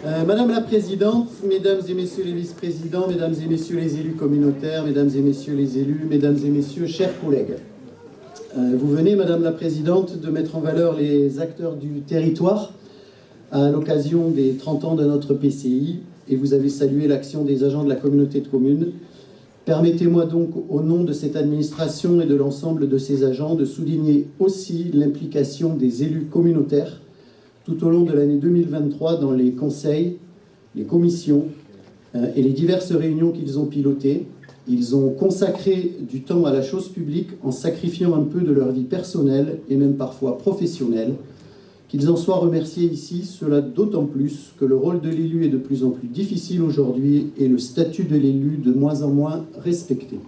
Madame la Présidente, Mesdames et Messieurs les vice-présidents, Mesdames et Messieurs les élus communautaires, Mesdames et Messieurs les élus, Mesdames et Messieurs, chers collègues. Vous venez, Madame la Présidente, de mettre en valeur les acteurs du territoire à l'occasion des 30 ans de notre PCI et vous avez salué l'action des agents de la communauté de communes. Permettez-moi donc, au nom de cette administration et de l'ensemble de ses agents, de souligner aussi l'implication des élus communautaires tout au long de l'année 2023 dans les conseils, les commissions et les diverses réunions qu'ils ont pilotées. Ils ont consacré du temps à la chose publique en sacrifiant un peu de leur vie personnelle et même parfois professionnelle. Qu'ils en soient remerciés ici, cela d'autant plus que le rôle de l'élu est de plus en plus difficile aujourd'hui et le statut de l'élu de moins en moins respecté.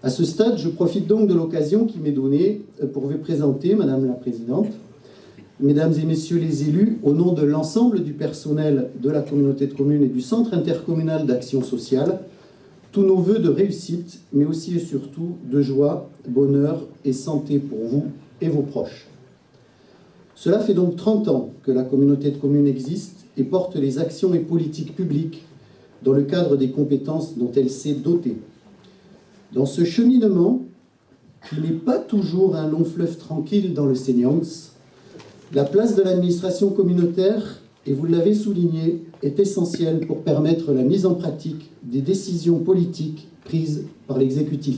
À ce stade, je profite donc de l'occasion qui m'est donnée pour vous présenter, Madame la Présidente, Mesdames et Messieurs les élus, au nom de l'ensemble du personnel de la communauté de communes et du Centre intercommunal d'action sociale, tous nos vœux de réussite, mais aussi et surtout de joie, bonheur et santé pour vous et vos proches. Cela fait donc 30 ans que la communauté de communes existe et porte les actions et politiques publiques dans le cadre des compétences dont elle s'est dotée. Dans ce cheminement, qui n'est pas toujours un long fleuve tranquille dans le Seignance, la place de l'administration communautaire, et vous l'avez souligné, est essentielle pour permettre la mise en pratique des décisions politiques prises par l'exécutif.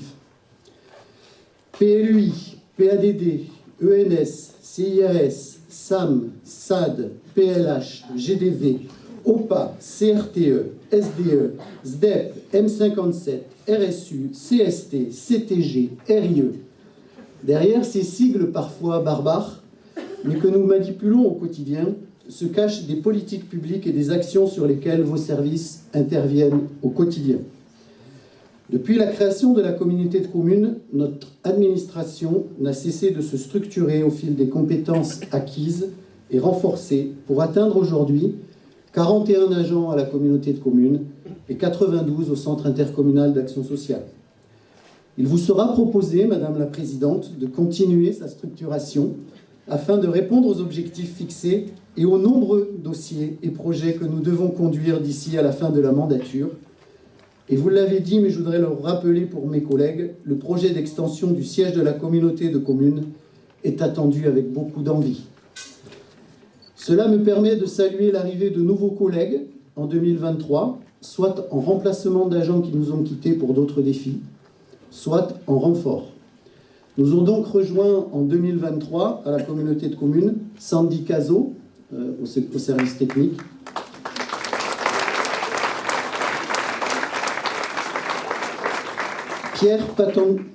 PLUI, PADD, ENS, CIRS, SAM, SAD, PLH, GDV, OPA, CRTE, SDE, SDEP, M57, RSU, CST, CTG, RIE. Derrière ces sigles parfois barbares, mais que nous manipulons au quotidien, se cachent des politiques publiques et des actions sur lesquelles vos services interviennent au quotidien. Depuis la création de la communauté de communes, notre administration n'a cessé de se structurer au fil des compétences acquises et renforcées pour atteindre aujourd'hui 41 agents à la communauté de communes et 92 au Centre intercommunal d'action sociale. Il vous sera proposé, Madame la Présidente, de continuer sa structuration afin de répondre aux objectifs fixés et aux nombreux dossiers et projets que nous devons conduire d'ici à la fin de la mandature. Et vous l'avez dit, mais je voudrais le rappeler pour mes collègues, le projet d'extension du siège de la communauté de communes est attendu avec beaucoup d'envie. Cela me permet de saluer l'arrivée de nouveaux collègues en 2023, soit en remplacement d'agents qui nous ont quittés pour d'autres défis, soit en renfort. Nous ont donc rejoint en 2023 à la communauté de communes Sandy Cazot au service technique, Pierre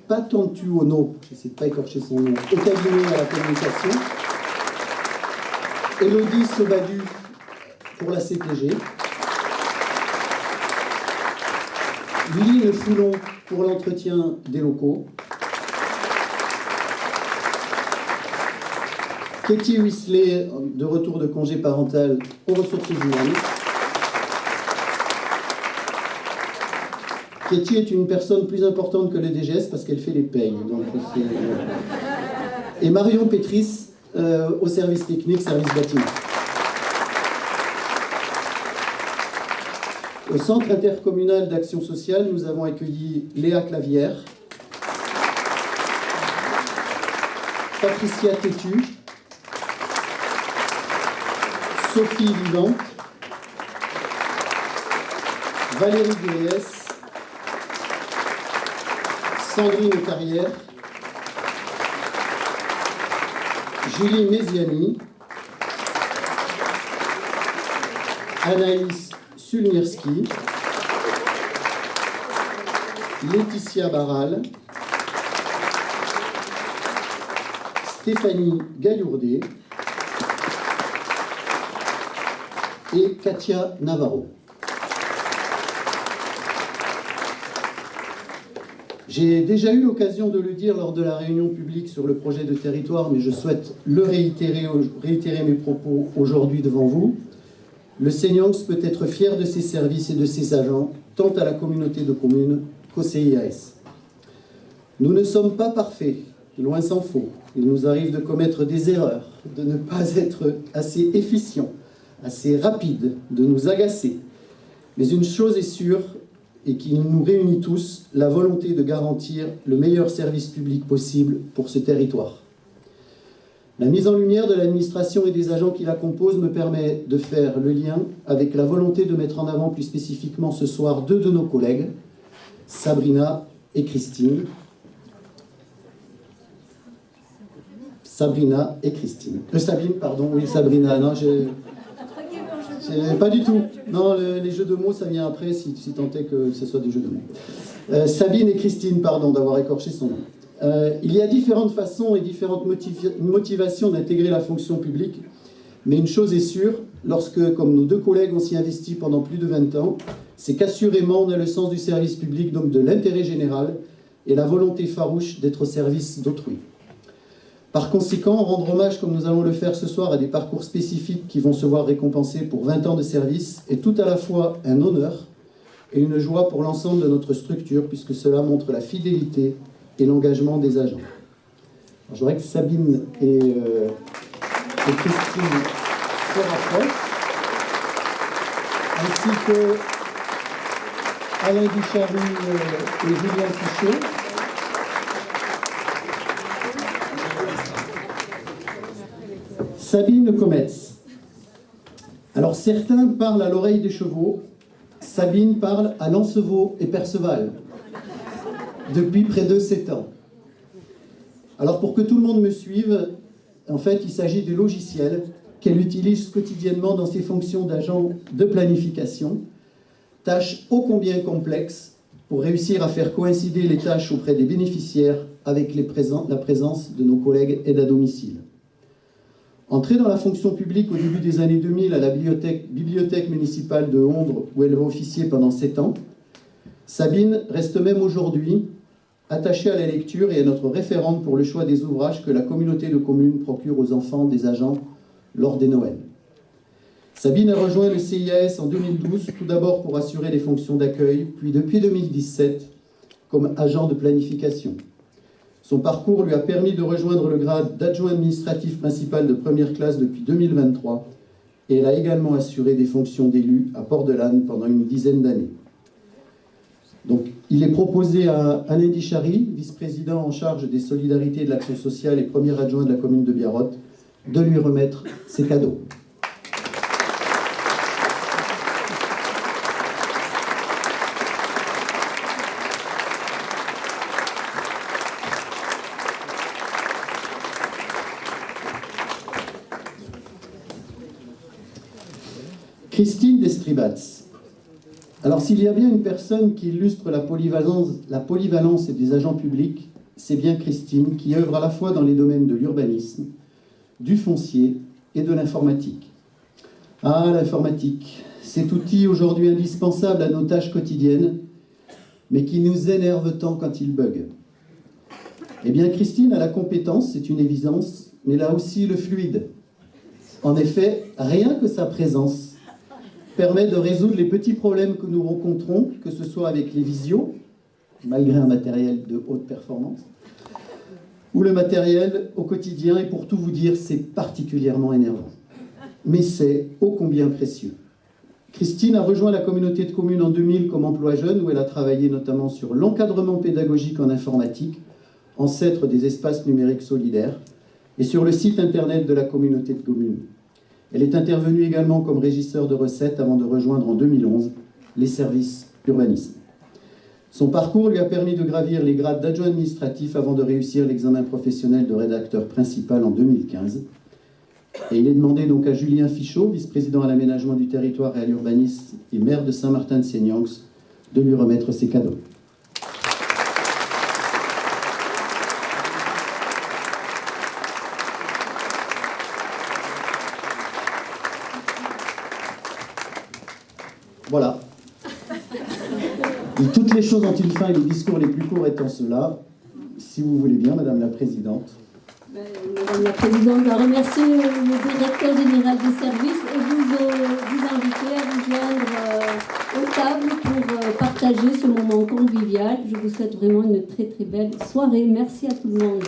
Patantuono, je n'essaie de pas écorcher son nom, au cabinet à la communication, Élodie Sobadu pour la CTG, Lynn Foulon pour l'entretien des locaux, Katie Whistler, de retour de congé parental aux ressources humaines. Katie est une personne plus importante que le DGS parce qu'elle fait les payes. Donc et Marion Pétris au service technique, service bâtiment. Au Centre intercommunal d'action sociale, nous avons accueilli Léa Clavière, Patricia Tétu, Sophie Vivant, Valérie Guéès, Sandrine Carrière, Julie Méziani, Anaïs Sulmirski, Laetitia Barral, Stéphanie Gaillourdet et Katia Navarro. J'ai déjà eu l'occasion de le dire lors de la réunion publique sur le projet de territoire, mais je souhaite le réitérer mes propos aujourd'hui devant vous. Le Seignance peut être fier de ses services et de ses agents, tant à la communauté de communes qu'au CIAS. Nous ne sommes pas parfaits, loin s'en faut. Il nous arrive de commettre des erreurs, de ne pas être assez efficients, assez rapide de nous agacer. Mais une chose est sûre, et qui nous réunit tous, la volonté de garantir le meilleur service public possible pour ce territoire. La mise en lumière de l'administration et des agents qui la composent me permet de faire le lien avec la volonté de mettre en avant plus spécifiquement ce soir deux de nos collègues, Sabrina et Christine. Sabine, pardon, oui, Sabrina, non, pas du tout. Non, les jeux de mots, ça vient après, si tant est que ce soit des jeux de mots. Sabine et Christine, pardon d'avoir écorché son nom. Il y a différentes façons et différentes motivations d'intégrer la fonction publique, mais une chose est sûre, lorsque, comme nos deux collègues, on s'y investit pendant plus de 20 ans, c'est qu'assurément on a le sens du service public, donc de l'intérêt général, et la volonté farouche d'être au service d'autrui. Par conséquent, rendre hommage, comme nous allons le faire ce soir, à des parcours spécifiques qui vont se voir récompensés pour 20 ans de service est tout à la fois un honneur et une joie pour l'ensemble de notre structure, puisque cela montre la fidélité et l'engagement des agents. Alors, je voudrais que Sabine et Christine se rapprochent, ainsi que Alain Ducharry et Julien Fichot. Sabine Cometz. Alors certains parlent à l'oreille des chevaux, Sabine parle à Lancevaux et Perceval, depuis près de 7 ans. Alors pour que tout le monde me suive, en fait il s'agit du logiciel qu'elle utilise quotidiennement dans ses fonctions d'agent de planification, tâche ô combien complexe pour réussir à faire coïncider les tâches auprès des bénéficiaires avec la présence de nos collègues aides à domicile. Entrée dans la fonction publique au début des années 2000 à la bibliothèque municipale de Hondres, où elle va officier pendant 7 ans, Sabine reste même aujourd'hui attachée à la lecture et est notre référente pour le choix des ouvrages que la communauté de communes procure aux enfants des agents lors des Noëls. Sabine a rejoint le CIAS en 2012, tout d'abord pour assurer les fonctions d'accueil, puis depuis 2017 comme agent de planification. Son parcours lui a permis de rejoindre le grade d'adjoint administratif principal de première classe depuis 2023 et elle a également assuré des fonctions d'élu à Port-de-Lanne pendant une dizaine d'années. Donc, il est proposé à Alain Ducharry, vice-président en charge des solidarités et de l'action sociale et premier adjoint de la commune de Biarrot, de lui remettre ses cadeaux. Christine Destribats. Alors s'il y a bien une personne qui illustre la polyvalence des agents publics, c'est bien Christine, qui œuvre à la fois dans les domaines de l'urbanisme, du foncier et de l'informatique. Ah, l'informatique, cet outil aujourd'hui indispensable à nos tâches quotidiennes, mais qui nous énerve tant quand il bug. Eh bien Christine a la compétence, c'est une évidence, mais là aussi le fluide. En effet, rien que sa présence permet de résoudre les petits problèmes que nous rencontrons, que ce soit avec les visios, malgré un matériel de haute performance, ou le matériel au quotidien, et pour tout vous dire, c'est particulièrement énervant. Mais c'est ô combien précieux. Christine a rejoint la communauté de communes en 2000 comme emploi jeune, où elle a travaillé notamment sur l'encadrement pédagogique en informatique, ancêtre des espaces numériques solidaires, et sur le site internet de la communauté de communes. Elle est intervenue également comme régisseur de recettes avant de rejoindre en 2011 les services urbanisme. Son parcours lui a permis de gravir les grades d'adjoint administratif avant de réussir l'examen professionnel de rédacteur principal en 2015. Et il est demandé donc à Julien Fichot, vice-président à l'aménagement du territoire et à l'urbanisme et maire de Saint-Martin-de-Seignanx, de lui remettre ses cadeaux. Voilà. Et toutes les choses ont une fin et les discours les plus courts étant ceux-là. Si vous voulez bien, Madame la Présidente. Madame la Présidente va remercier le directeur général des services et vous inviter à vous joindre aux tables pour partager ce moment convivial. Je vous souhaite vraiment une très très belle soirée. Merci à tout le monde.